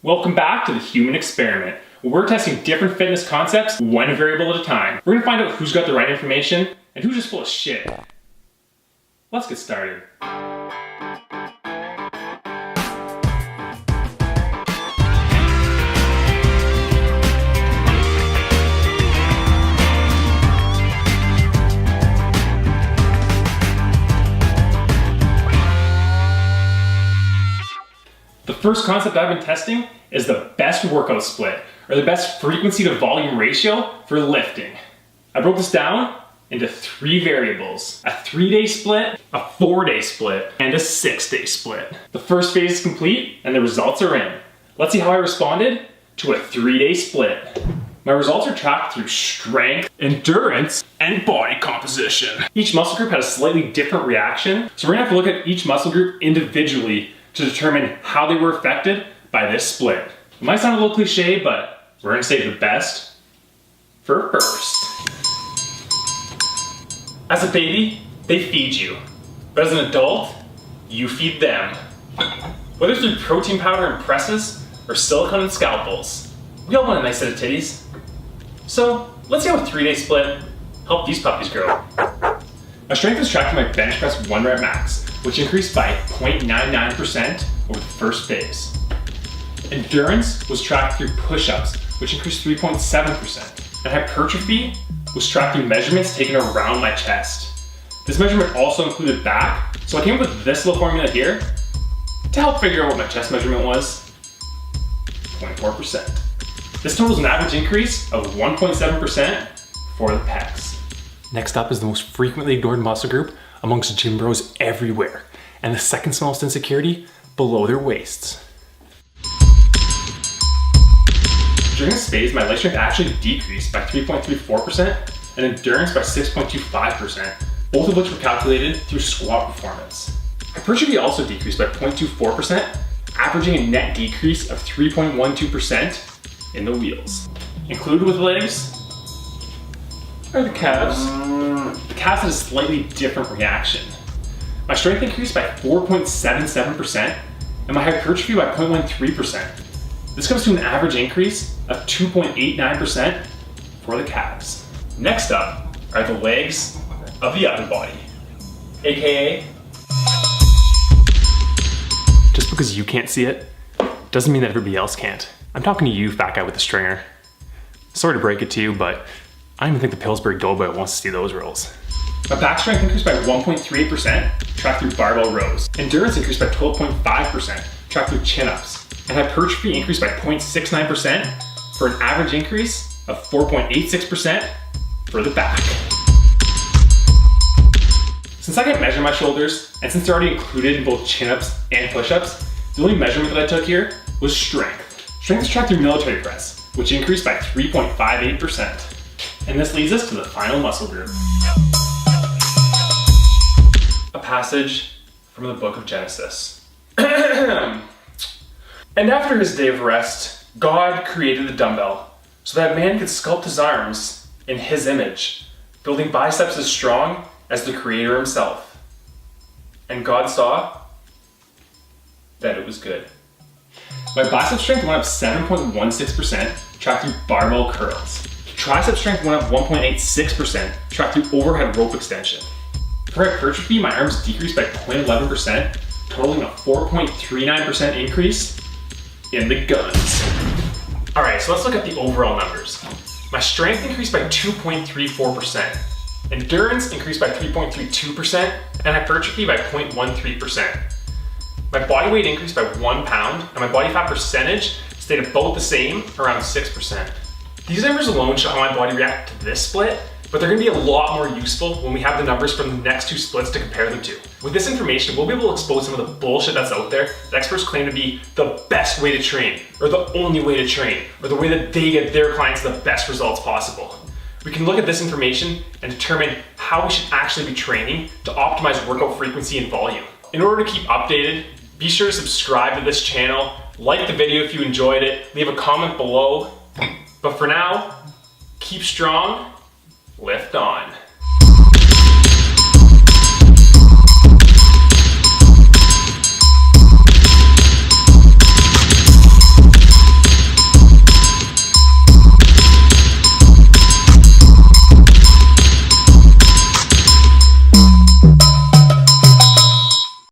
Welcome back to the Human Experiment, where we're testing different fitness concepts one variable at a time. We're gonna find out who's got the right information and who's just full of shit. Let's get started. The first concept I've been testing is the best workout split, or the best frequency to volume ratio for lifting. I broke this down into 3 variables: a 3-day split, a 4-day split, and a 6-day split. The first phase is complete and the results are in. Let's see how I responded to a 3-day split. My results are tracked through strength, endurance, and body composition. Each muscle group had a slightly different reaction, so we're gonna have to look at each muscle group individually to determine how they were affected by this split. It might sound a little cliche, but we're gonna save the best for first. As a baby, they feed you, but as an adult, you feed them. Whether through protein powder and presses or silicone and scalpels, we all want a nice set of titties. So let's see how a 3-day split helped these puppies grow. My strength was tracked to my bench press 1 rep max, which increased by 0.99% over the first phase. Endurance was tracked through push-ups, which increased 3.7%. And hypertrophy was tracked through measurements taken around my chest. This measurement also included back, so I came up with this little formula here to help figure out what my chest measurement was: 0.4%. This totals an average increase of 1.7% for the pecs. Next up is the most frequently ignored muscle group amongst gym bros everywhere, and the second smallest insecurity below their waists. During this phase, my leg strength actually decreased by 3.34% and endurance by 6.25%, both of which were calculated through squat performance. Hypertrophy also decreased by 0.24%, averaging a net decrease of 3.12% in the wheels. Included with legs are the calves. The calves had a slightly different reaction. My strength increased by 4.77% and my hypertrophy by 0.13%. This comes to an average increase of 2.89% for the calves. Next up are the legs of the upper body, aka... Just because you can't see it, doesn't mean that everybody else can't. I'm talking to you, fat guy with the stringer. Sorry to break it to you, but I don't even think the Pillsbury Doughboy wants to see those rolls. My back strength increased by 1.38%, tracked through barbell rows. Endurance increased by 12.5%, tracked through chin-ups. And hypertrophy increased by 0.69% for an average increase of 4.86% for the back. Since I can't measure my shoulders, and since they're already included in both chin-ups and push-ups, the only measurement that I took here was strength. Strength is tracked through military press, which increased by 3.58%. And this leads us to the final muscle group. A passage from the book of Genesis. And after his day of rest, God created the dumbbell so that man could sculpt his arms in his image, building biceps as strong as the Creator himself. And God saw that it was good. My bicep strength went up 7.16%, tracked through barbell curls. Tricep strength went up 1.86%, tracked through overhead rope extension. For hypertrophy, my arms decreased by 0.11%, totaling a 4.39% increase in the guns. Alright, so let's look at the overall numbers. My strength increased by 2.34%, endurance increased by 3.32%, and hypertrophy by 0.13%. My body weight increased by 1 pound, and my body fat percentage stayed about the same, around 6%. These numbers alone show how my body reacted to this split, but they're gonna be a lot more useful when we have the numbers from the next 2 splits to compare them to. With this information, we'll be able to expose some of the bullshit that's out there that experts claim to be the best way to train, or the only way to train, or the way that they get their clients the best results possible. We can look at this information and determine how we should actually be training to optimize workout frequency and volume. In order to keep updated, be sure to subscribe to this channel, like the video if you enjoyed it, leave a comment below. But for now, keep strong, lift on.